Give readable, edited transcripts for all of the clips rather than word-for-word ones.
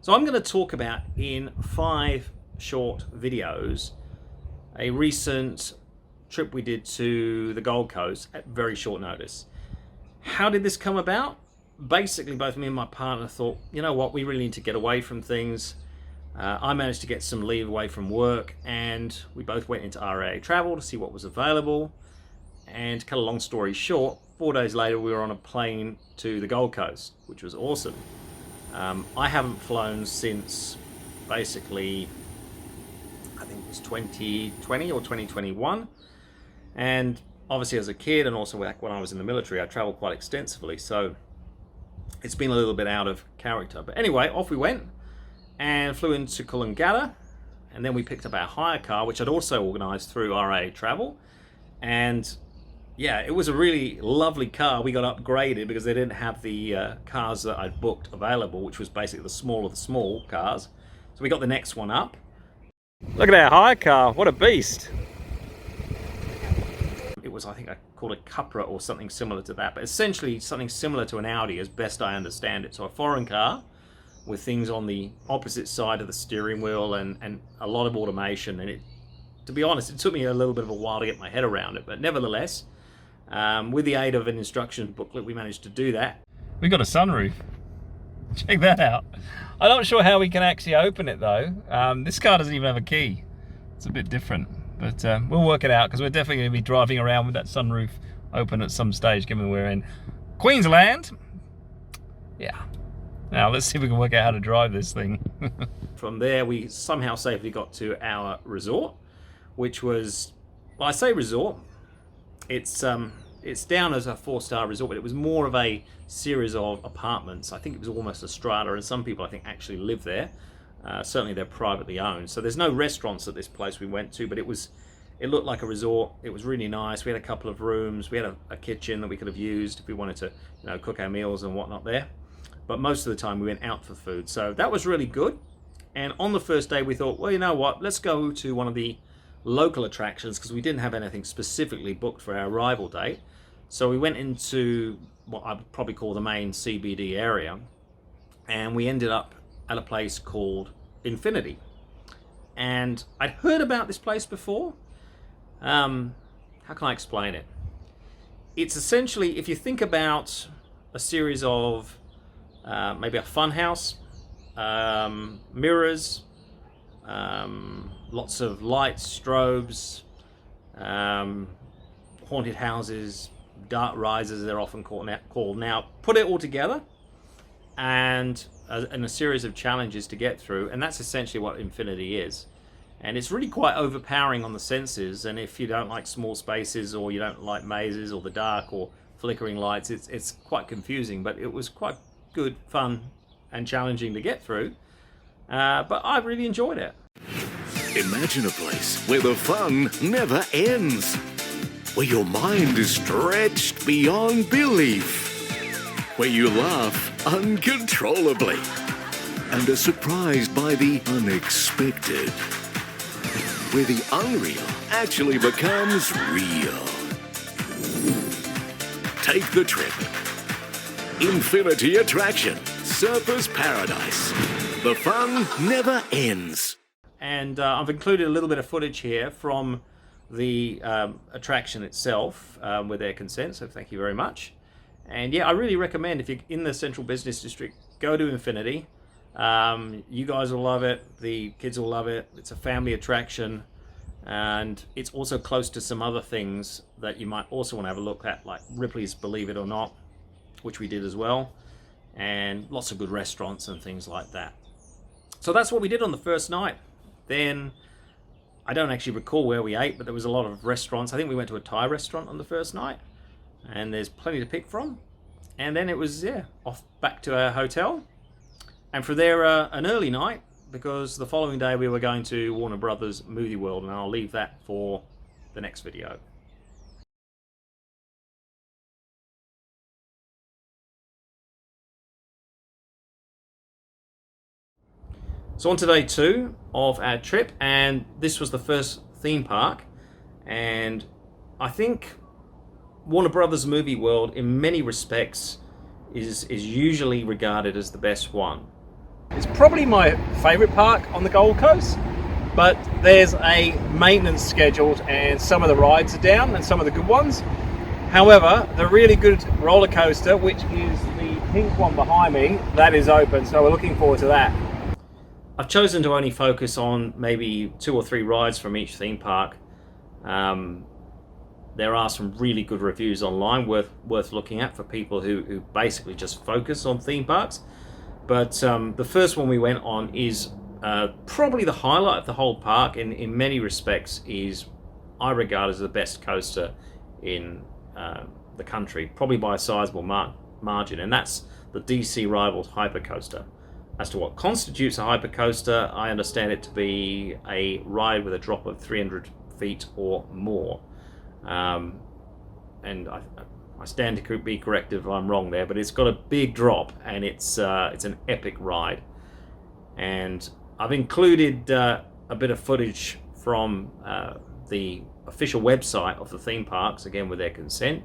So I'm going to talk about in 5 short videos a recent trip we did to the Gold Coast at very short notice. How did this come about? Basically, both me and my partner thought, you know what, we really need to get away from things. I managed to get some leave away from work, and we both went into RAA Travel to see what was available. And to cut a long story short, 4 days later we were on a plane to the Gold Coast, which was awesome. I haven't flown since basically, I think it was 2020 or 2021. And obviously as a kid, and also back when I was in the military, I traveled quite extensively. So it's been a little bit out of character. But anyway, off we went and flew into Coolangatta. And then we picked up our hire car, which I'd also organised through RAA Travel. And yeah, it was a really lovely car. We got upgraded because they didn't have the cars that I'd booked available, which was basically the small of the small cars. So we got the next one up. Look at our hire car, what a beast. It was, I think I called it Cupra or something similar to that, but essentially something similar to an Audi as best I understand it. So a foreign car with things on the opposite side of the steering wheel and a lot of automation. And to be honest, it took me a little bit of a while to get my head around it, but nevertheless, with the aid of an instruction booklet, we managed to do that. We've got a sunroof. Check that out. I'm not sure how we can actually open it though. This car doesn't even have a key. It's a bit different, but we'll work it out because we're definitely going to be driving around with that sunroof open at some stage, given we're in Queensland. Yeah. Now let's see if we can work out how to drive this thing. From there, we somehow safely got to our resort, which was, well, I say resort, it's down as a 4-star resort, but it was more of a series of apartments. I think it was almost a strata, and some people I think actually live there. Certainly they're privately owned. So there's no restaurants at this place we went to, but it looked like a resort. It was really nice. We had a couple of rooms. We had a kitchen that we could have used if we wanted to, cook our meals and whatnot there. But most of the time we went out for food. So that was really good. And on the first day we thought, well, you know what, let's go to one of the local attractions because we didn't have anything specifically booked for our arrival date. So we went into what I would probably call the main CBD area, and we ended up at a place called Infinity. And I'd heard about this place before. How can I explain it? It's essentially, if you think about a series of maybe a fun house, mirrors, lots of lights, strobes, haunted houses, dark rises they're often called now. Put it all together and a series of challenges to get through, and that's essentially what Infinity is. And it's really quite overpowering on the senses, and if you don't like small spaces or you don't like mazes or the dark or flickering lights, it's quite confusing, but it was quite good, fun and challenging to get through. But I really enjoyed it. Imagine a place where the fun never ends, where your mind is stretched beyond belief, where you laugh uncontrollably and are surprised by the unexpected, where the unreal actually becomes real. Take the trip. Infinity Attraction, Surfers Paradise. The fun never ends. And I've included a little bit of footage here from the attraction itself with their consent, so thank you very much. And yeah, I really recommend, if you're in the Central Business District, go to Infinity. You guys will love it, the kids will love it. It's a family attraction, and it's also close to some other things that you might also want to have a look at, like Ripley's Believe It or Not, which we did as well, and lots of good restaurants and things like that. So that's what we did on the first night. Then I don't actually recall where we ate, but there was a lot of restaurants. I think we went to a Thai restaurant on the first night, and there's plenty to pick from. And then it was, off back to our hotel. And from there, an early night, because the following day we were going to Warner Brothers Movie World, and I'll leave that for the next video. So on to day 2 of our trip, and this was the first theme park, and I think Warner Brothers Movie World in many respects is usually regarded as the best one. It's probably my favourite park on the Gold Coast, but there's a maintenance scheduled and some of the rides are down and some of the good ones. However, the really good roller coaster, which is the pink one behind me, that is open, so we're looking forward to that. I've chosen to only focus on maybe 2 or 3 rides from each theme park. There are some really good reviews online worth looking at for people who basically just focus on theme parks. But the first one we went on is probably the highlight of the whole park. In many respects, is I regard as the best coaster in the country, probably by a sizable margin, and that's the DC Rivals Hypercoaster. As to what constitutes a hypercoaster, I understand it to be a ride with a drop of 300 feet or more. And I stand to be corrected if I'm wrong there, but it's got a big drop and it's an epic ride. And I've included a bit of footage from the official website of the theme parks, again with their consent.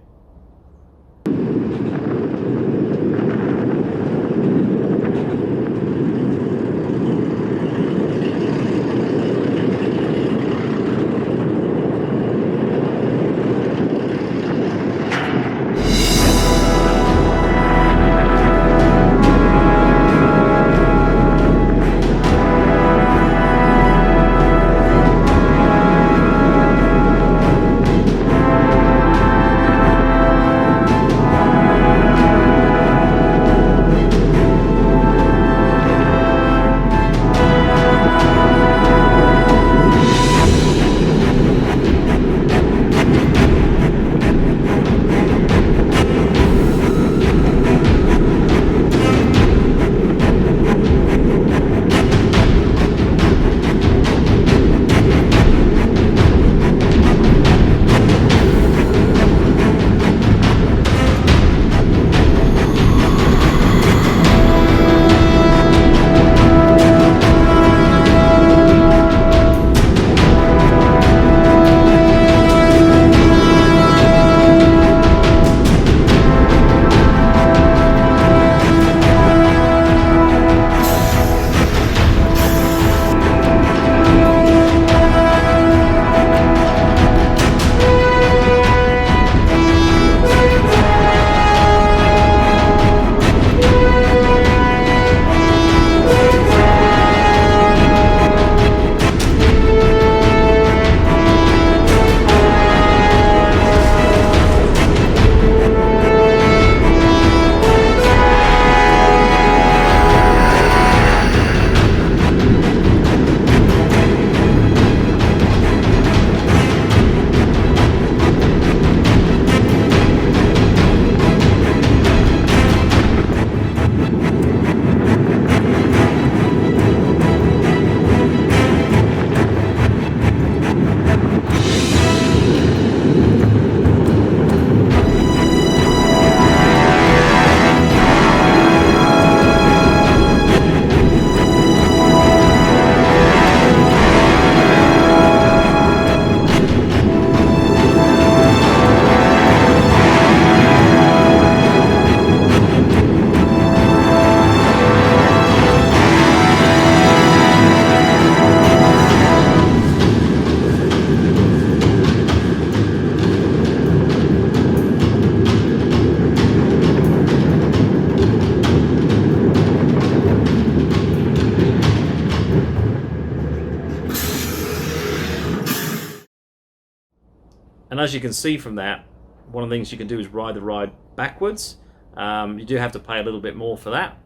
And as you can see from that, one of the things you can do is ride the ride backwards. You do have to pay a little bit more for that,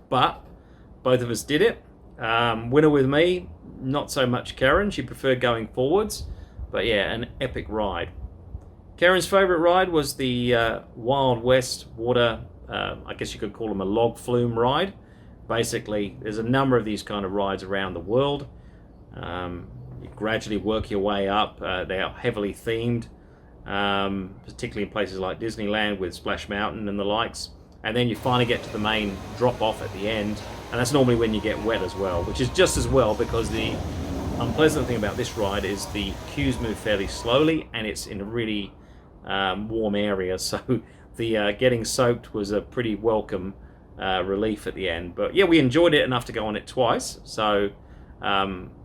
but both of us did it. Winner with me, not so much Karen. She preferred going forwards, but yeah, an epic ride. Karen's favourite ride was the Wild West water, I guess you could call them a log flume ride. Basically, there's a number of these kind of rides around the world. You gradually work your way up. They are heavily themed, particularly in places like Disneyland with Splash Mountain and the likes. And then you finally get to the main drop-off at the end, and that's normally when you get wet as well, which is just as well, because the unpleasant thing about this ride is the queues move fairly slowly, and it's in a really warm area, so the getting soaked was a pretty welcome relief at the end. But yeah, we enjoyed it enough to go on it twice, so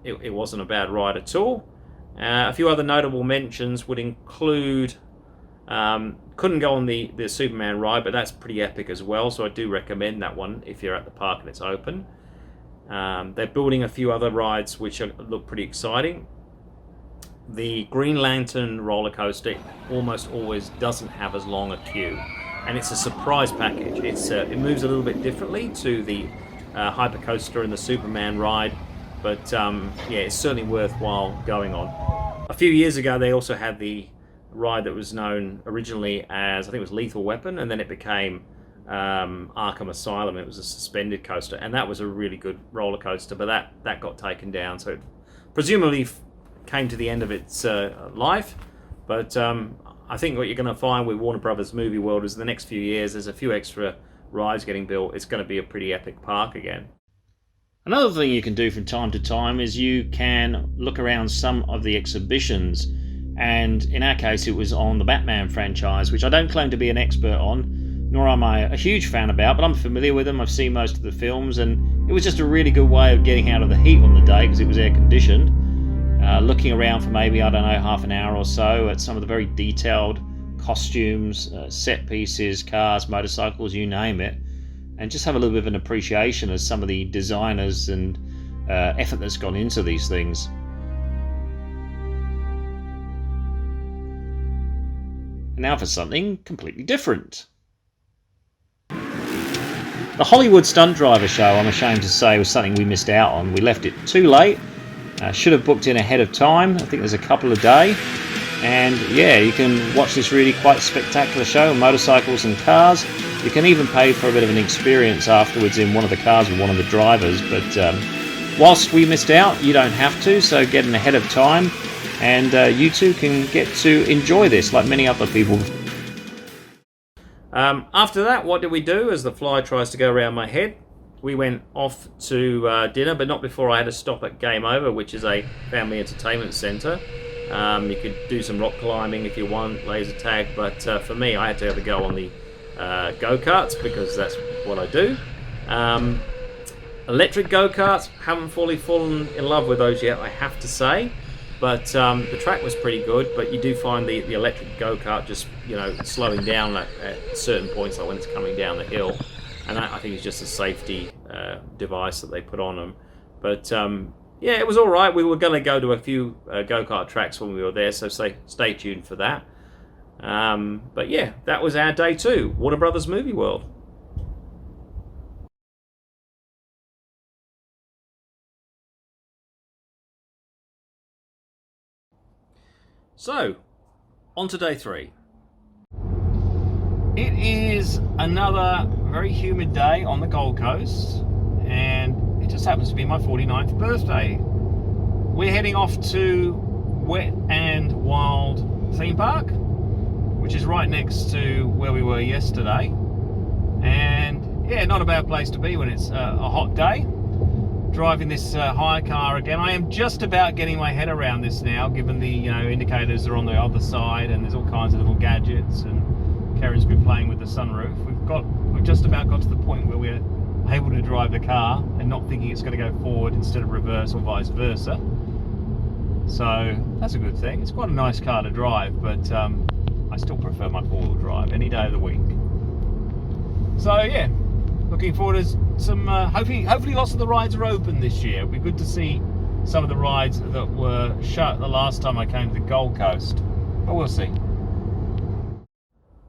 it wasn't a bad ride at all. A few other notable mentions would include couldn't go on the Superman ride, but that's pretty epic as well, so I do recommend that one if you're at the park and it's open. They're building a few other rides which look pretty exciting. The Green Lantern roller coaster almost always doesn't have as long a queue, and it's a surprise package. It moves a little bit differently to the Hypercoaster and the Superman ride, but yeah, it's certainly worthwhile going on. A few years ago, they also had the ride that was known originally as, I think it was Lethal Weapon, and then it became Arkham Asylum. It was a suspended coaster, and that was a really good roller coaster, but that got taken down, so it presumably came to the end of its life. But I think what you're going to find with Warner Brothers Movie World is the next few years there's a few extra rides getting built. It's going to be a pretty epic park again. Another thing you can do from time to time is you can look around some of the exhibitions, and in our case it was on the Batman franchise, which I don't claim to be an expert on, nor am I a huge fan about, but I'm familiar with them. I've seen most of the films, and it was just a really good way of getting out of the heat on the day because it was air conditioned. Looking around for maybe, I don't know, half an hour or so at some of the very detailed costumes, set pieces, cars, motorcycles, you name it, and just have a little bit of an appreciation of some of the designers and effort that's gone into these things. And now for something completely different. The Hollywood Stunt Driver show, I'm ashamed to say, was something we missed out on. We left it too late. Should have booked in ahead of time. I think there's a couple a day. And yeah, you can watch this really quite spectacular show, motorcycles and cars. You can even pay for a bit of an experience afterwards in one of the cars with one of the drivers. But whilst we missed out, you don't have to, so get in ahead of time. And you too can get to enjoy this like many other people. After that, what did we do as the fly tries to go around my head? We went off to dinner, but not before I had to stop at Game Over, which is a family entertainment centre. You could do some rock climbing if you want, laser tag, but for me, I had to have a go on the go-karts because that's what I do. Electric go-karts, haven't fully fallen in love with those yet, I have to say. But the track was pretty good, but you do find the electric go-kart just, slowing down at certain points, like when it's coming down the hill. And that, I think, is just a safety device that they put on them. But yeah, it was all right. We were going to go to a few go-kart tracks when we were there, so stay tuned for that. But yeah, that was our day 2, Warner Brothers Movie World. So, on to day 3. It is another very humid day on the Gold Coast, and it just happens to be my 49th birthday. We're heading off to Wet and Wild theme park, which is right next to where we were yesterday. And yeah, not a bad place to be when it's a hot day. Driving this hire car again. I am just about getting my head around this now, given the indicators are on the other side and there's all kinds of little gadgets, and Karen's been playing with the sunroof. We've just about got to the point where we're able to drive the car and not thinking it's going to go forward instead of reverse or vice versa. So that's a good thing. It's quite a nice car to drive, but I still prefer my 4-wheel drive any day of the week. So yeah, looking forward to some, hopefully lots of the rides are open this year. It'll be good to see some of the rides that were shut the last time I came to the Gold Coast, but we'll see.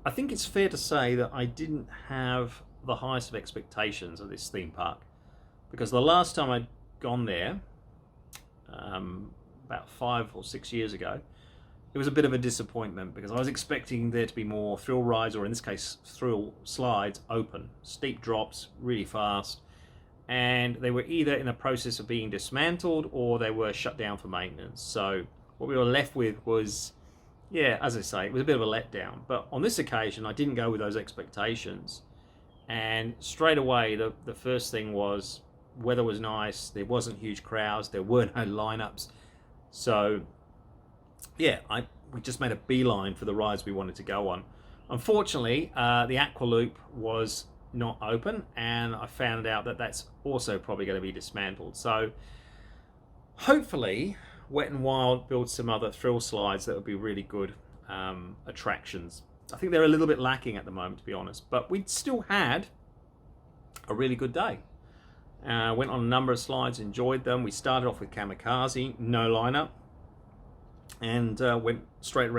I think it's fair to say that I didn't have the highest of expectations of this theme park, because the last time I'd gone there, about 5 or 6 years ago, it was a bit of a disappointment because I was expecting there to be more thrill rides, or in this case thrill slides, open. Steep drops, really fast, and they were either in the process of being dismantled or they were shut down for maintenance. So what we were left with was, yeah, as I say, it was a bit of a letdown. But on this occasion, I didn't go with those expectations. And straight away, the first thing was, weather was nice, there wasn't huge crowds, there were no lineups. So yeah, we just made a beeline for the rides we wanted to go on. Unfortunately, the Aqua Loop was not open, and I found out that that's also probably going to be dismantled. So hopefully Wet and Wild builds some other thrill slides that would be really good attractions. I think they're a little bit lacking at the moment, to be honest, but we still had a really good day. Went on a number of slides, enjoyed them. We started off with Kamikaze, no lineup, and went straight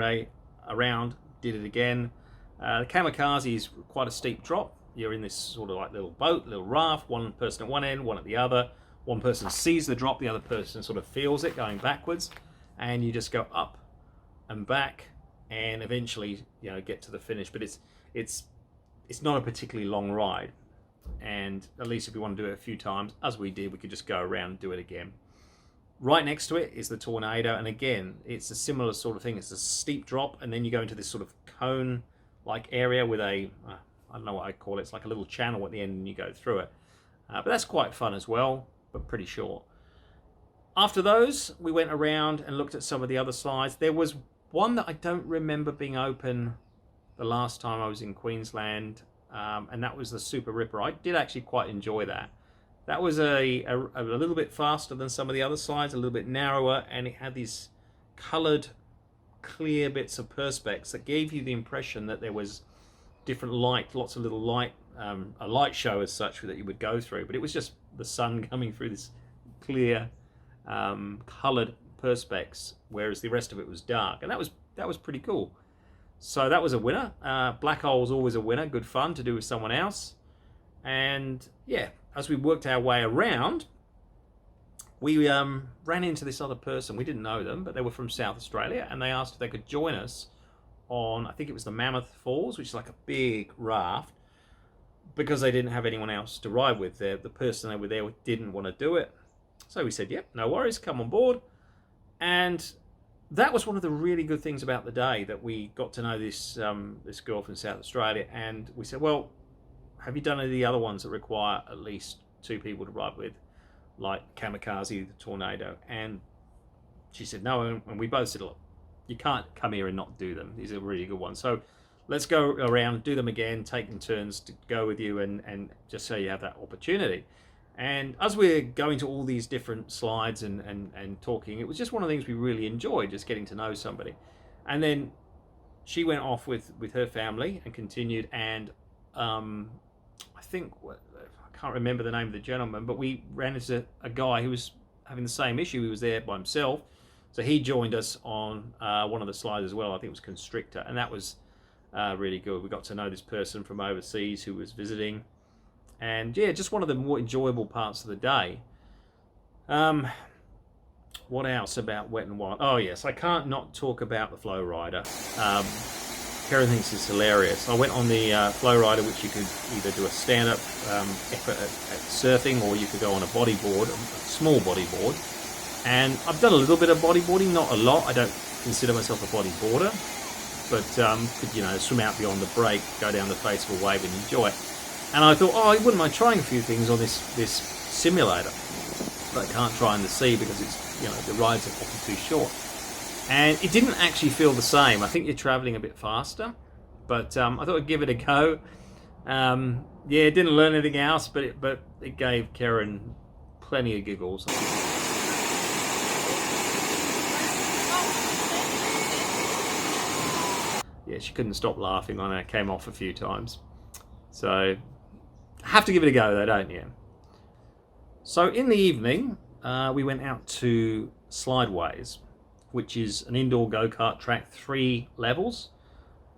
around, did it again. The Kamikaze is quite a steep drop. You're in this sort of like little boat, little raft, one person at one end, one at the other. One person sees the drop, the other person sort of feels it going backwards, and you just go up and back, and eventually, you know, get to the finish. But it's not a particularly long ride, and at least if we want to do it a few times, as we did, we could just go around and do it again. Right next to it is the Tornado, and again, it's a similar sort of thing. It's a steep drop, and then you go into this sort of cone-like area with a, I don't know what I call it, it's like a little channel at the end, and you go through it. But that's quite fun as well, but pretty short. After those, we went around and looked at some of the other slides. There was one that I don't remember being open the last time I was in Queensland, and that was the Super Ripper. I did actually quite enjoy that. That was a little bit faster than some of the other slides, a little bit narrower, and it had these coloured, clear bits of perspex that gave you the impression that there was different light, lots of little light, a light show as such that you would go through, but it was just the sun coming through this clear, coloured perspex, whereas the rest of it was dark, and that was pretty cool. So that was a winner. Black hole was always a winner, good fun to do with someone else. And yeah, as we worked our way around, we ran into this other person. We didn't know them, but they were from South Australia, and they asked if they could join us on, I think it was the Mammoth Falls, which is like a big raft, because they didn't have anyone else to ride with. The person they were there with didn't want to do it. So we said, yep, no worries, come on board. And that was one of the really good things about the day, that we got to know this this girl from South Australia, and we said, well, have you done any of the other ones that require at least 2 people to ride with, like Kamikaze, the Tornado? And she said no, and we both said, look, you can't come here and not do them. These are really good ones. So let's go around, do them again, taking turns to go with you, and just so you have that opportunity. And as we're going to all these different slides and talking, it was just one of the things we really enjoyed, just getting to know somebody. And then she went off with her family and continued, and I think, I can't remember the name of the gentleman, but we ran into a guy who was having the same issue. He was there by himself, so he joined us on one of the slides as well. I think it was Constrictor, and that was really good. We got to know this person from overseas who was visiting, and yeah, just one of the more enjoyable parts of the day. What else about Wet and Wild? Oh yes, I can't not talk about the Flow Rider. Karen thinks it's hilarious. I went on the Flow Rider, which you could either do a stand-up effort at surfing, or you could go on a bodyboard, a small bodyboard. And I've done a little bit of bodyboarding, not a lot. I don't consider myself a bodyboarder, but could, you know, swim out beyond the break, go down the face of a wave and enjoy it. And I thought, oh, I wouldn't mind trying a few things on this simulator, but I can't try in the sea because it's, you know, the rides are often too short. And it didn't actually feel the same. I think you're traveling a bit faster, but I thought I'd give it a go. Yeah, didn't learn anything else, but it gave Karen plenty of giggles. Yeah, she couldn't stop laughing when I came off a few times. So, have to give it a go though, don't you? So in the evening, we went out to Slideways, which is an indoor go-kart track, 3 levels.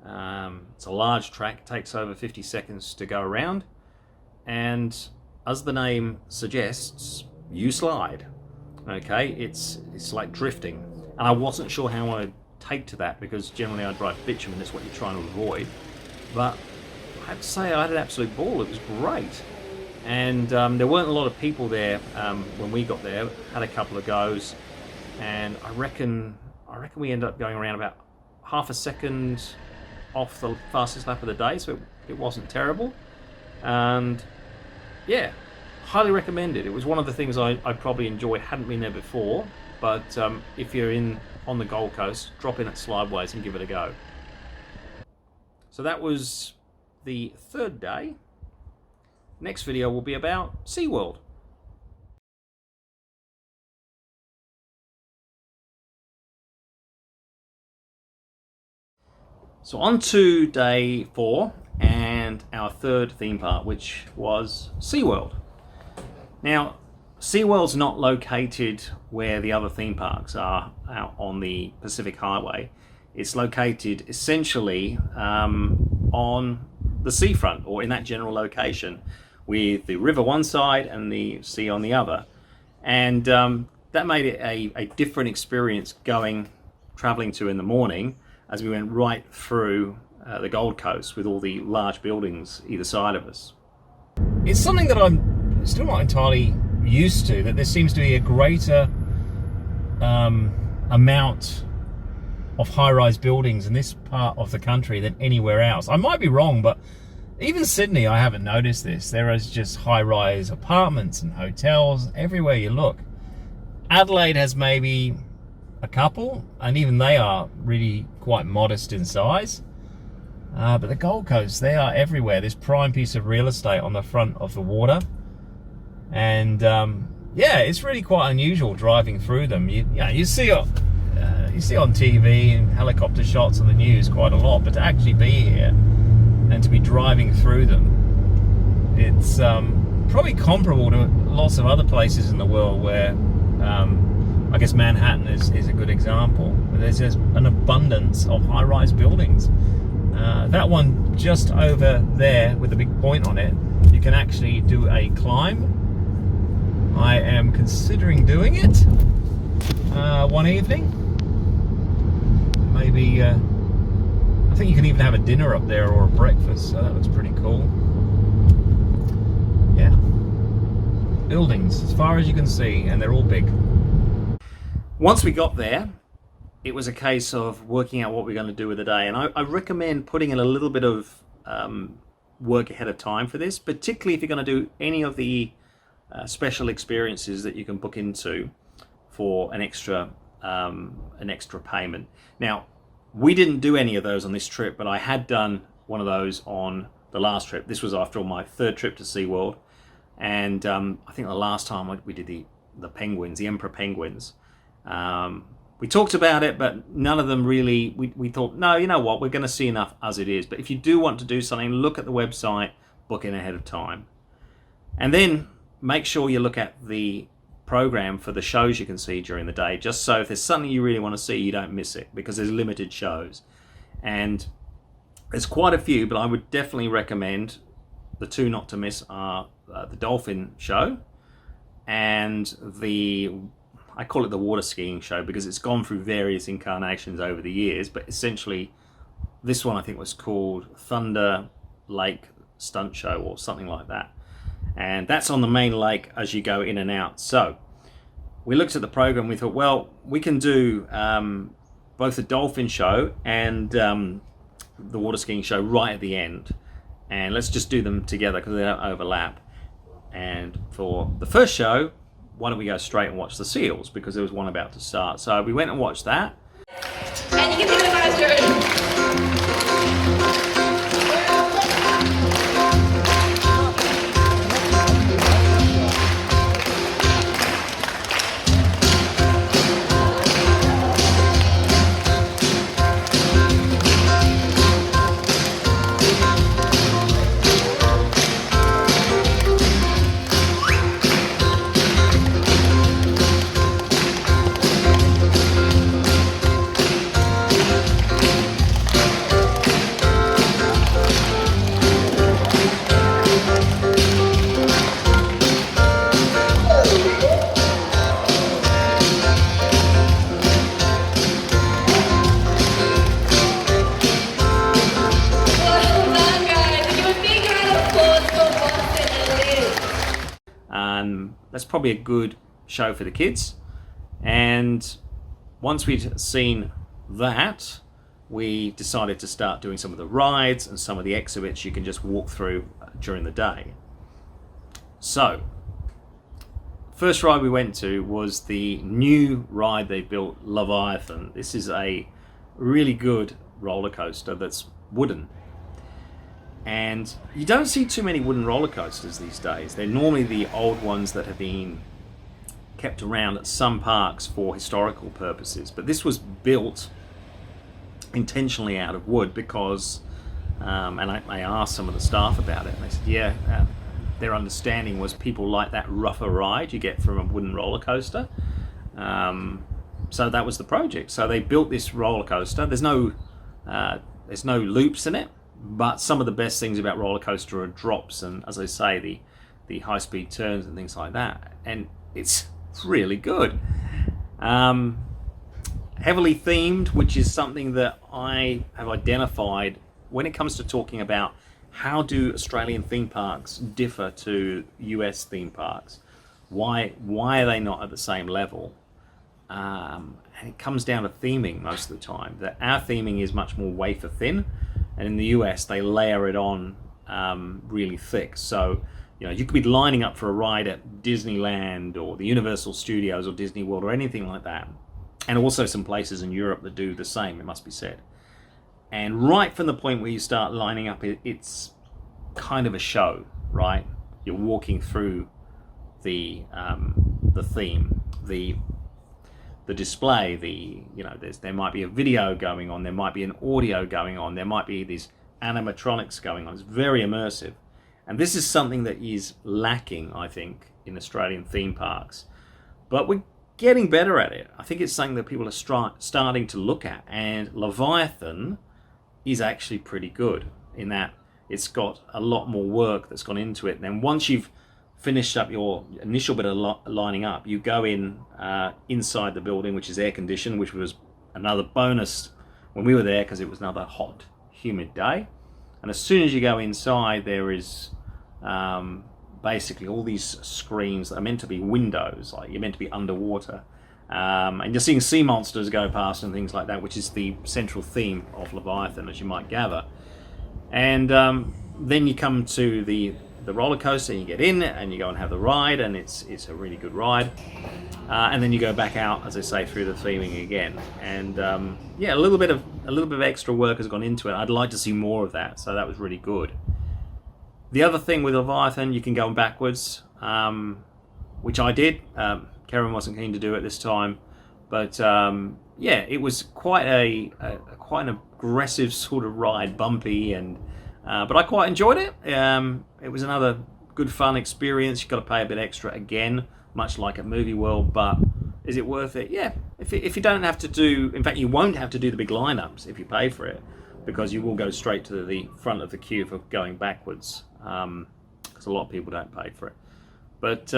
It's a large track, takes over 50 seconds to go around. And as the name suggests, you slide. Okay, it's like drifting. And I wasn't sure how I'd take to that, because generally I drive bitumen, that's what you're trying to avoid. But I have to say, I had an absolute ball. It was great. And there weren't a lot of people there when we got there. Had a couple of goes, and I reckon we ended up going around about half a second off the fastest lap of the day, so it wasn't terrible. And yeah, highly recommend it. It was one of the things I probably enjoy. Hadn't been there before, but if you're on the Gold Coast, drop in at Slideways and give it a go. So that was the 3rd day. next video will be about SeaWorld. So on to day 4 and our third theme park, which was SeaWorld. Now, SeaWorld's not located where the other theme parks are out on the Pacific Highway. It's located essentially on the seafront, or in that general location, with the river one side and the sea on the other. And that made it a different experience traveling to in the morning, as we went right through the Gold Coast with all the large buildings either side of us. It's something that I'm still not entirely used to, that there seems to be a greater amount of high-rise buildings in this part of the country than anywhere else. I might be wrong, but even Sydney, I haven't noticed this. There is just high-rise apartments and hotels everywhere you look. Adelaide has maybe a couple, and even they are really quite modest in size. But the Gold Coast, they are everywhere. This prime piece of real estate on the front of the water. And yeah, it's really quite unusual driving through them. You see on TV and helicopter shots on the news quite a lot, but to actually be here and to be driving through them, it's probably comparable to lots of other places in the world where I guess Manhattan is a good example. There's just an abundance of high-rise buildings. That one just over there with the big point on it, you can actually do a climb. I am considering doing it one evening. Maybe, I think you can even have a dinner up there or a breakfast, so that looks pretty cool. Yeah. Buildings, as far as you can see, and they're all big. Once we got there, it was a case of working out what we're going to do with the day. And I recommend putting in a little bit of work ahead of time for this, particularly if you're going to do any of the special experiences that you can book into for an extra payment. Now, we didn't do any of those on this trip, but I had done one of those on the last trip. This was after all my third trip to SeaWorld. And I think the last time we did the penguins, the emperor penguins. We talked about it, but none of them really, we thought, no, you know what, we're going to see enough as it is. But if you do want to do something, look at the website, book in ahead of time. And then make sure you look at the program for the shows you can see during the day, just so if there's something you really want to see, you don't miss it, because there's limited shows. And there's quite a few, but I would definitely recommend the two not to miss are the dolphin show and I call it the water skiing show because it's gone through various incarnations over the years, but essentially this one I think was called Thunder Lake Stunt Show or something like that. And that's on the main lake as you go in and out. So we looked at the program, we thought, well, we can do both the dolphin show and the water skiing show right at the end. And let's just do them together because they don't overlap. And for the first show, why don't we go straight and watch the seals, because there was one about to start. So we went and watched that. And you can see the master. That's probably a good show for the kids. And once we'd seen that, we decided to start doing some of the rides and some of the exhibits you can just walk through during the day. So, first ride we went to was the new ride they built, Leviathan. This is a really good roller coaster that's wooden. And you don't see too many wooden roller coasters these days. They're normally the old ones that have been kept around at some parks for historical purposes. But this was built intentionally out of wood because, and I asked some of the staff about it, and they said, yeah, their understanding was people like that rougher ride you get from a wooden roller coaster. So that was the project. So they built this roller coaster. There's no loops in it, but some of the best things about roller coaster are drops and, as I say, the high-speed turns and things like that. And it's really good. Heavily themed, which is something that I have identified when it comes to talking about how do Australian theme parks differ to US theme parks. Why are they not at the same level? And it comes down to theming most of the time. That our theming is much more wafer thin, and in the US they layer it on really thick. So you could be lining up for a ride at Disneyland or the Universal Studios or Disney World or anything like that, and also some places in Europe that do the same, it must be said. And right from the point where you start lining up, it's kind of a show, right? You're walking through the theme, the display, there might be a video going on, there might be an audio going on, there might be these animatronics going on. It's very immersive. And this is something that is lacking, I think, in Australian theme parks. But we're getting better at it. I think it's something that people are starting to look at. And Leviathan is actually pretty good in that it's got a lot more work that's gone into it. And then once you've finished up your initial bit of lining up, you go in inside the building, which is air conditioned, which was another bonus when we were there because it was another hot, humid day. And as soon as you go inside, there is basically all these screens that are meant to be windows, like you're meant to be underwater. And you're seeing sea monsters go past and things like that, which is the central theme of Leviathan, as you might gather. And then you come to the roller coaster, and you get in and you go and have the ride, and it's a really good ride. And then you go back out, as I say, through the theming again. And a little bit of extra work has gone into it. I'd like to see more of that, so that was really good. The other thing with Leviathan, you can go backwards, which I did. Karen wasn't keen to do it this time, but it was quite an aggressive sort of ride, bumpy, and but I quite enjoyed it. It was another good fun experience. You've got to pay a bit extra again, much like at Movie World, but is it worth it? Yeah. If you don't have to do, in fact, you won't have to do the big lineups if you pay for it, because you will go straight to the front of the queue for going backwards, because a lot of people don't pay for it. But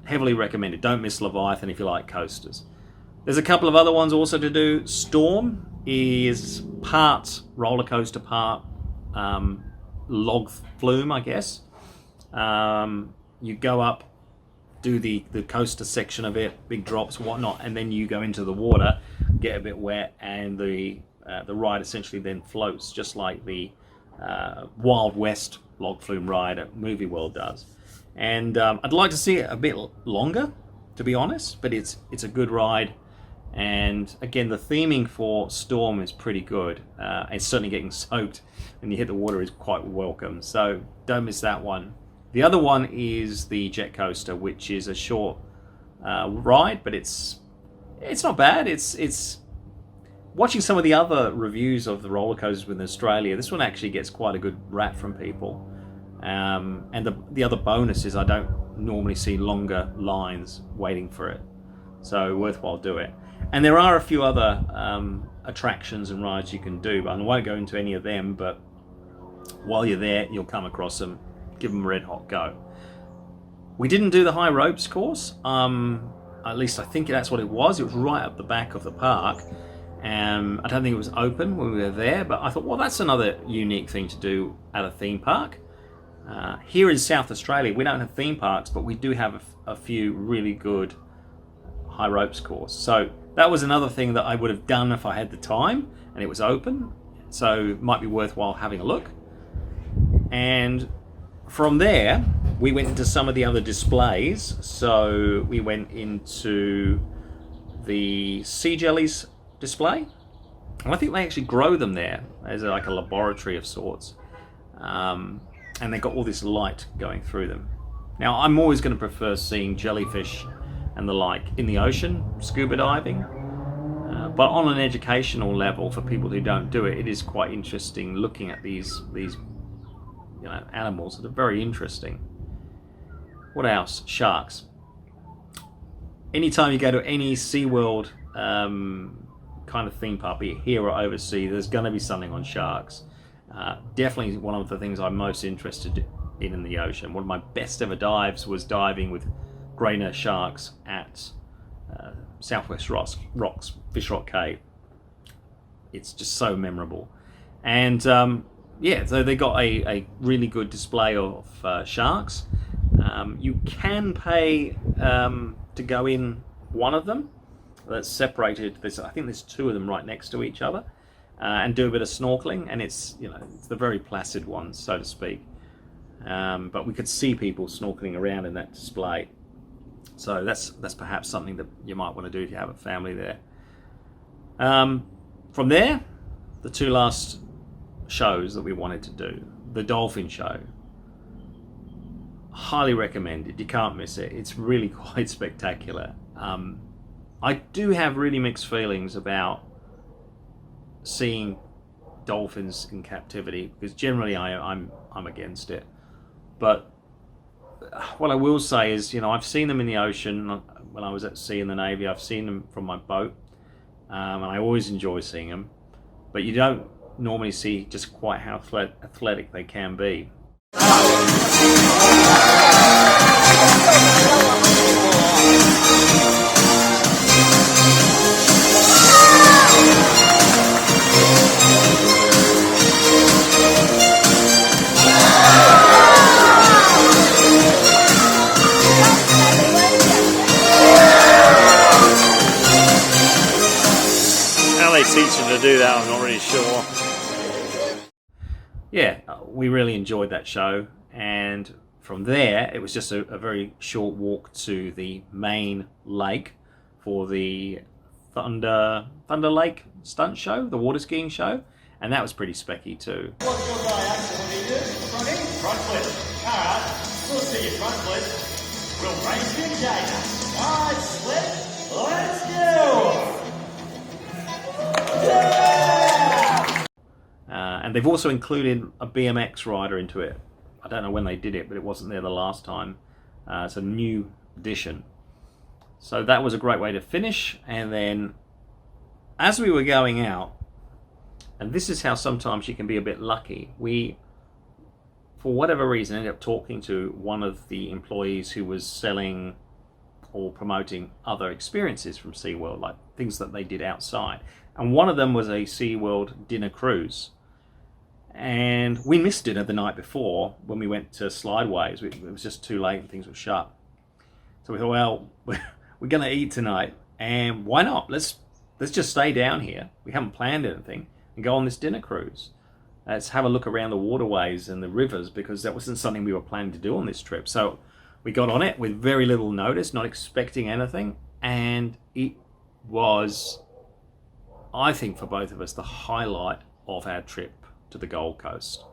heavily recommended. Don't miss Leviathan if you like coasters. There's a couple of other ones also to do. Storm is part roller coaster, part log flume, I guess. You go up, do the coaster section of it, big drops, whatnot, and then you go into the water, get a bit wet, and the ride essentially then floats, just like the Wild West log flume ride at Movie World does. And I'd like to see it a bit longer, to be honest, but it's a good ride. And again, the theming for Storm is pretty good. It's certainly getting soaked when you hit the water is quite welcome, so don't miss that one. The other one is the jet coaster, which is a short ride, but it's not bad. It's watching some of the other reviews of the roller coasters within Australia. This one actually gets quite a good rap from people. And the other bonus is I don't normally see longer lines waiting for it, so worthwhile do it. And there are a few other attractions and rides you can do, but I won't go into any of them, but while you're there, you'll come across them. Give them a red hot go. We didn't do the high ropes course, at least I think that's what it was. It was right up the back of the park. I don't think it was open when we were there, but I thought, well, that's another unique thing to do at a theme park. Here in South Australia, we don't have theme parks, but we do have a few really good high ropes course. So that was another thing that I would have done if I had the time and it was open. So it might be worthwhile having a look. And from there, we went into some of the other displays. So we went into the sea jellies display. And I think they actually grow them there as like a laboratory of sorts. and they've got all this light going through them. Now, I'm always going to prefer seeing jellyfish and the like in the ocean, scuba diving. But on an educational level, for people who don't do it, it is quite interesting looking at these animals that are very interesting. What else? Sharks. Anytime you go to any SeaWorld kind of theme park, be it here or overseas, there's going to be something on sharks. Definitely one of the things I'm most interested in the ocean. One of my best ever dives was diving with grey sharks at Southwest Rocks, Fish Rock Cave. It's just so memorable. And yeah, so they got a really good display of sharks. You can pay to go in one of them that's separated. I think there's two of them right next to each other, and do a bit of snorkeling. And it's it's the very placid ones, so to speak. But we could see people snorkeling around in that display. So that's perhaps something that you might want to do if you have a family there. From there, the two last shows that we wanted to do. The dolphin show. Highly recommended. You can't miss it. It's really quite spectacular. I do have really mixed feelings about seeing dolphins in captivity, because generally I'm against it. But what I will say is, I've seen them in the ocean when I was at sea in the Navy. I've seen them from my boat, and I always enjoy seeing them. But you don't normally see just quite how athletic they can be. Teach them to do that, I'm not really sure. Yeah, we really enjoyed that show, and from there it was just a very short walk to the main lake for the Thunder Lake stunt show, the water skiing show, and that was pretty specky too. What's your reaction when you do? Front flip. Alright, we'll see your front flip. We'll race you Jada. Alright, slip. Let's go! And they've also included a BMX rider into it. I don't know when they did it, but it wasn't there the last time. It's a new addition. So that was a great way to finish. And then as we were going out, and this is how sometimes you can be a bit lucky, we, for whatever reason, ended up talking to one of the employees who was selling or promoting other experiences from SeaWorld, like things that they did outside. And one of them was a SeaWorld dinner cruise. And we missed dinner the night before when we went to Slideways. It was just too late and things were shut. So we thought, well, we're going to eat tonight, and why not? Let's just stay down here. We haven't planned anything, and go on this dinner cruise. Let's have a look around the waterways and the rivers, because that wasn't something we were planning to do on this trip. So we got on it with very little notice, not expecting anything, and it was, I think, for both of us, the highlight of our trip to the Gold Coast.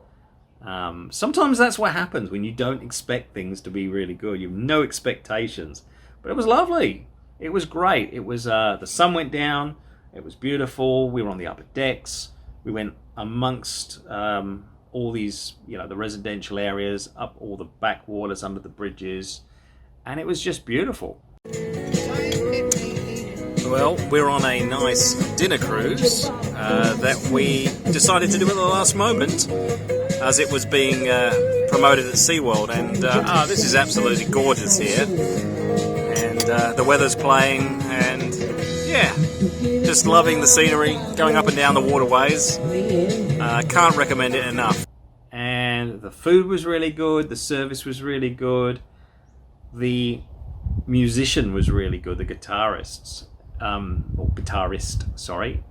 Sometimes that's what happens when you don't expect things to be really good. You have no expectations, but it was lovely. It was great. It was the sun went down. It was beautiful. We were on the upper decks. We went amongst all these, the residential areas, up all the backwaters, under the bridges, and it was just beautiful. Well, we're on a nice dinner cruise that we decided to do at the last moment, as it was being promoted at SeaWorld, and this is absolutely gorgeous here, and the weather's playing, and yeah, just loving the scenery, going up and down the waterways. Can't recommend it enough. And the food was really good, the service was really good, the musician was really good, the guitarist, sorry.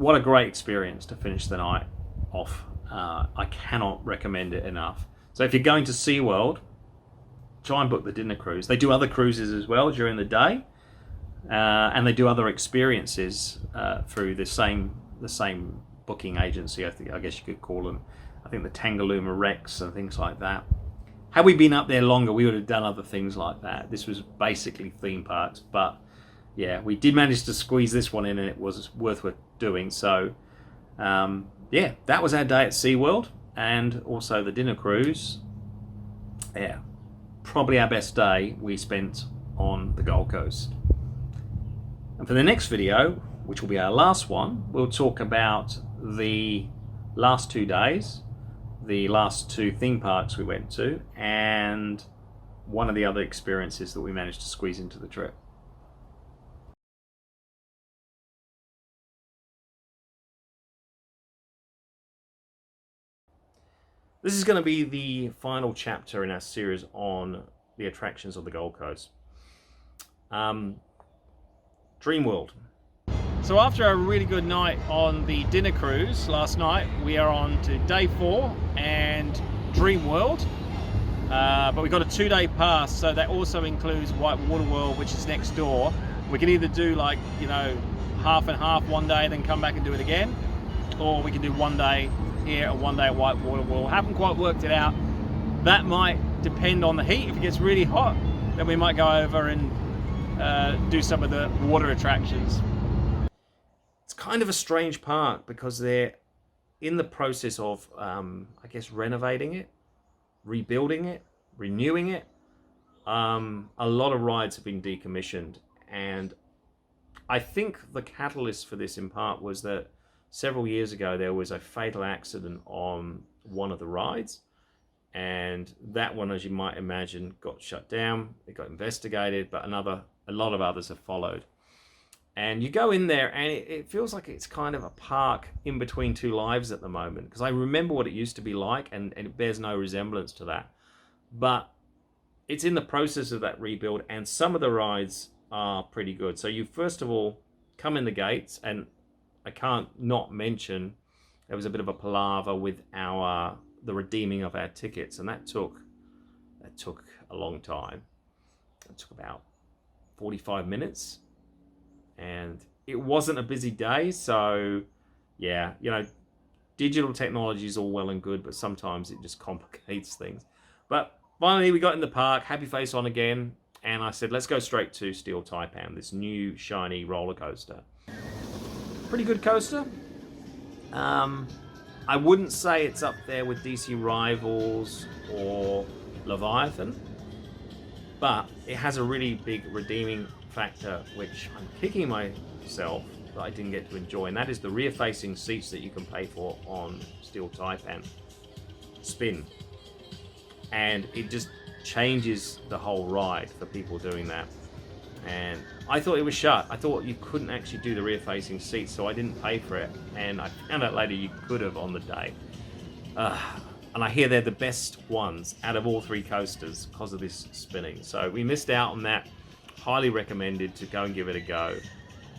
what a great experience to finish the night off. I cannot recommend it enough. So if you're going to SeaWorld, try and book the dinner cruise. They do other cruises as well during the day, and they do other experiences through the same booking agency. I guess you could call them. I think the Tangalooma Rex and things like that. Had we been up there longer, we would have done other things like that. This was basically theme parks, but yeah, we did manage to squeeze this one in, and it was worth doing. So yeah, that was our day at SeaWorld, and also the dinner cruise. Yeah, probably our best day we spent on the Gold Coast. And for the next video, which will be our last one, we'll talk about the last 2 days, the last 2 theme parks we went to, and one of the other experiences that we managed to squeeze into the trip. This is going to be the final chapter in our series on the attractions of the Gold Coast. Dreamworld. So after a really good night on the dinner cruise last night, we are on to day 4 and Dreamworld. But we got a 2-day pass, so that also includes WhiteWater World, which is next door. We can either do, like, you know, half and half one day, then come back and do it again, or we can do 1 day here and 1 day at WhiteWater World. Haven't quite worked it out. That might depend on the heat. If it gets really hot, then we might go over and do some of the water attractions. It's kind of a strange park because they're in the process of, I guess, renovating it, rebuilding it, renewing it. A lot of rides have been decommissioned, and I think the catalyst for this in part was that several years ago there was a fatal accident on one of the rides, and that one, as you might imagine, got shut down. It got investigated, but a lot of others have followed. And you go in there and it feels like it's kind of a park in between 2 lives at the moment, because I remember what it used to be like, and it bears no resemblance to that. But it's in the process of that rebuild, and some of the rides are pretty good. So you first of all come in the gates, and I can't not mention there was a bit of a palaver with the redeeming of our tickets, and that took a long time. It took about 45 minutes. And it wasn't a busy day, so yeah, you know, digital technology is all well and good, but sometimes it just complicates things. But finally we got in the park, happy face on again, and I said, let's go straight to Steel Taipan, this new shiny roller coaster. Pretty good coaster. I wouldn't say it's up there with DC Rivals or Leviathan, but it has a really big redeeming factor, which I'm kicking myself that I didn't get to enjoy, and that is the rear-facing seats that you can pay for on Steel Taipan spin, and it just changes the whole ride for people doing that. And I thought it was shut. I thought you couldn't actually do the rear-facing seats, so I didn't pay for it, and I found out later you could have on the day. And I hear they're the best ones out of all 3 coasters because of this spinning, so we missed out on that. Highly recommended to go and give it a go.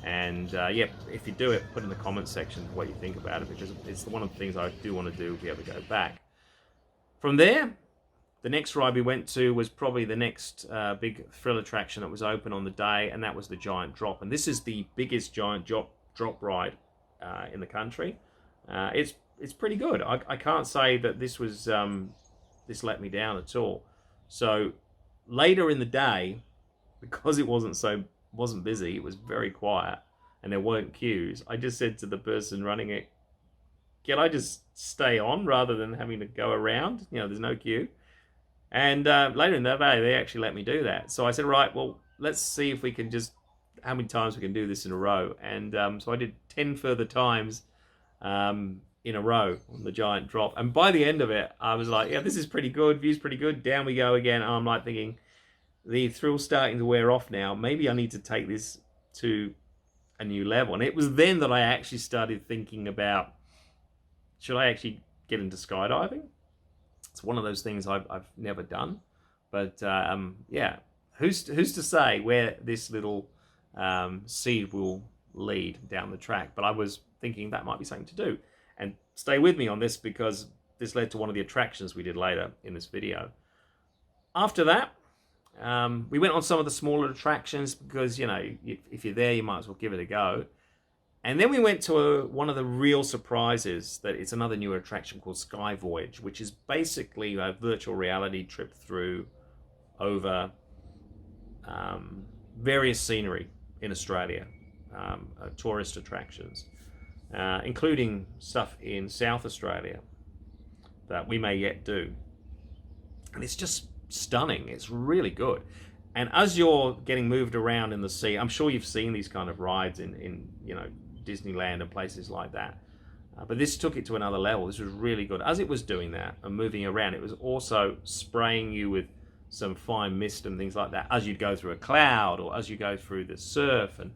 And yeah, if you do it, put in the comments section what you think about it, because it's one of the things I do want to do if we ever go back. From there, the next ride we went to was probably the next big thrill attraction that was open on the day, and that was the Giant Drop. And this is the biggest giant drop ride in the country. It's pretty good. I can't say that this was this let me down at all. So later in the day, because it wasn't busy, it was very quiet, and there weren't queues, I just said to the person running it, can I just stay on rather than having to go around? You know, there's no queue. And later in the day, they actually let me do that. So I said, right, well, let's see if we can how many times we can do this in a row. And so I did 10 further times in a row on the Giant Drop. And by the end of it, I was like, yeah, this is pretty good. View's pretty good. Down we go again. And I'm like thinking, the thrill's starting to wear off now. Maybe I need to take this to a new level. And it was then that I actually started thinking about, should I actually get into skydiving? It's one of those things I've never done. But yeah, who's to say where this little seed will lead down the track? But I was thinking that might be something to do. And stay with me on this, because this led to one of the attractions we did later in this video. After that, we went on some of the smaller attractions because, you know, if you're there, you might as well give it a go. And then we went to one of the real surprises, that it's another new attraction called Sky Voyage, which is basically a virtual reality trip through over various scenery in Australia, tourist attractions, including stuff in South Australia that we may yet do. And it's just stunning. It's really good. And as you're getting moved around in the sea, I'm sure you've seen these kind of rides in you know, Disneyland and places like that. But this took it to another level. This was really good. As it was doing that and moving around, it was also spraying you with some fine mist and things like that as you'd go through a cloud or as you go through the surf. And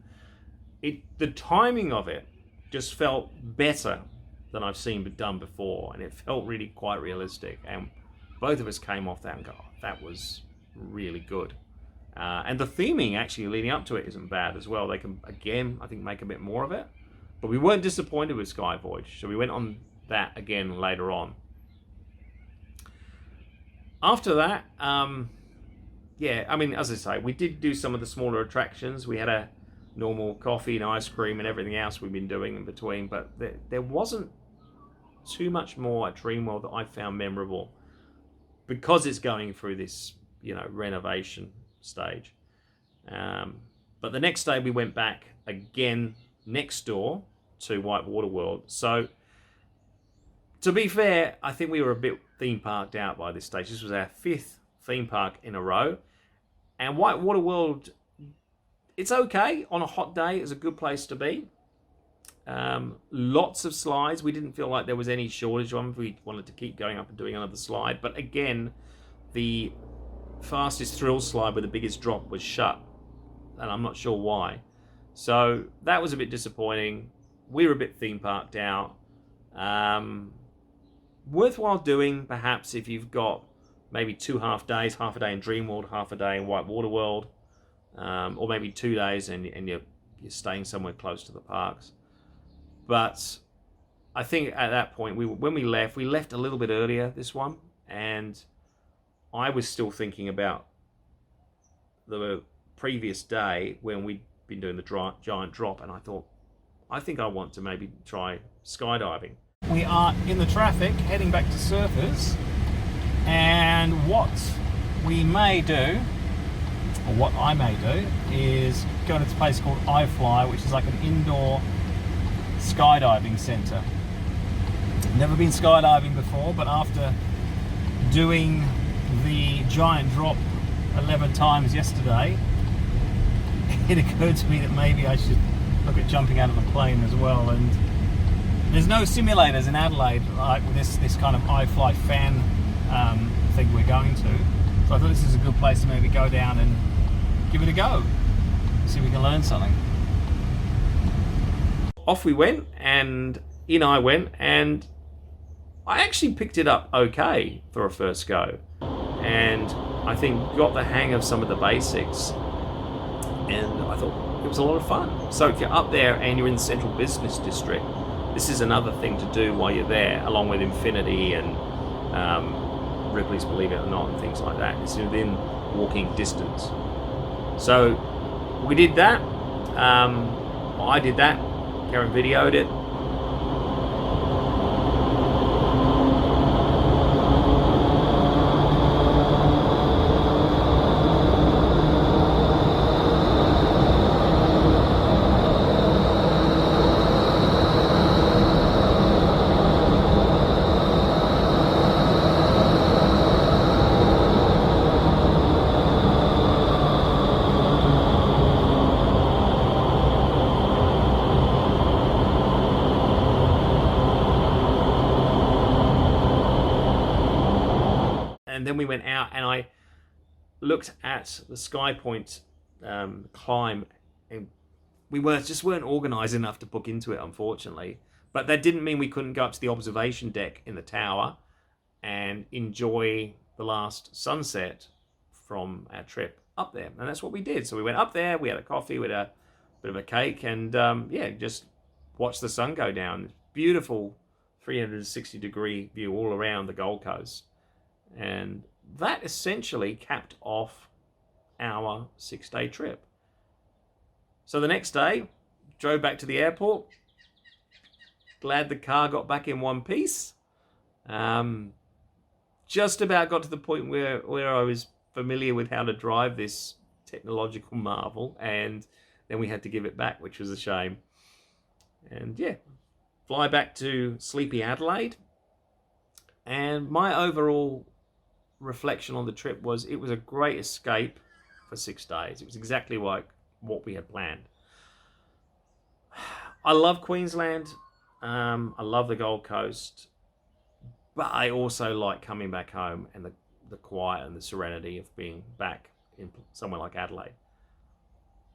the timing of it just felt better than I've seen done before. And it felt really quite realistic. And both of us came off that and go, oh, that was really good. And the theming actually leading up to it isn't bad as well. They can, again, I think, make a bit more of it. But we weren't disappointed with Sky Voyage, so we went on that again later on. After that, yeah, I mean, as I say, we did do some of the smaller attractions. We had a normal coffee and ice cream and everything else we've been doing in between, but there wasn't too much more at Dreamworld that I found memorable, because it's going through this, you know, renovation stage. But the next day we went back again next door to WhiteWater World. So to be fair, I think we were a bit theme parked out by this stage. This was our 5th theme park in a row. And WhiteWater World, it's okay. On a hot day, it's a good place to be. Lots of slides. We didn't feel like there was any shortage of them. We wanted to keep going up and doing another slide. But again, the fastest thrill slide with the biggest drop was shut. And I'm not sure why. So that was a bit disappointing. We were a bit theme parked out. Worthwhile doing, perhaps, if you've got maybe 2 half days, half a day in Dreamworld, half a day in WhiteWater World, or maybe 2 days and you're staying somewhere close to the parks. But I think at that point, when we left a little bit earlier, this one, and I was still thinking about the previous day when we'd been doing the giant drop, and I thought, I think I want to maybe try skydiving. We are in the traffic heading back to Surfers, and what we may do, or what I may do, is go to this place called iFly, which is like an indoor skydiving centre. Never been skydiving before, but after doing the giant drop 11 times yesterday, it occurred to me that maybe I should look at jumping out of a plane as well. And there's no simulators in Adelaide like with this kind of iFly fan thing we're going to. So I thought this is a good place to maybe go down and give it a go, see if we can learn something. Off we went, and in I went, and I actually picked it up okay for a first go, and I think got the hang of some of the basics, and I thought it was a lot of fun. So if you're up there and you're in the Central Business District, this is another thing to do while you're there, along with Infinity and Ripley's Believe It or Not and things like that. It's within walking distance. So we did that. I did that. Karen videoed it. And then we went out and I looked at the SkyPoint climb, and we just weren't organised enough to book into it, unfortunately. But that didn't mean we couldn't go up to the observation deck in the tower and enjoy the last sunset from our trip up there. And that's what we did. So we went up there, we had a coffee, we had a bit of a cake, and yeah, just watch the sun go down. Beautiful 360-degree view all around the Gold Coast. And that essentially capped off our 6-day trip. So the next day, drove back to the airport. Glad the car got back in one piece. Just about got to the point where I was familiar with how to drive this technological marvel, and then we had to give it back, which was a shame. And yeah, fly back to sleepy Adelaide. And my overall reflection on the trip was it was a great escape for 6 days. It was exactly like what we had planned. I love Queensland. I love the Gold Coast. But I also like coming back home and the quiet and the serenity of being back in somewhere like Adelaide.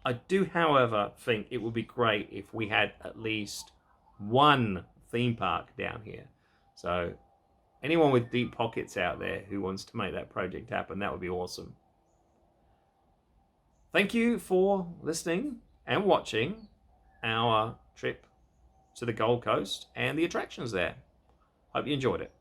I do, however, think it would be great if we had at least one theme park down here. So anyone with deep pockets out there who wants to make that project happen, that would be awesome. Thank you for listening and watching our trip to the Gold Coast and the attractions there. Hope you enjoyed it.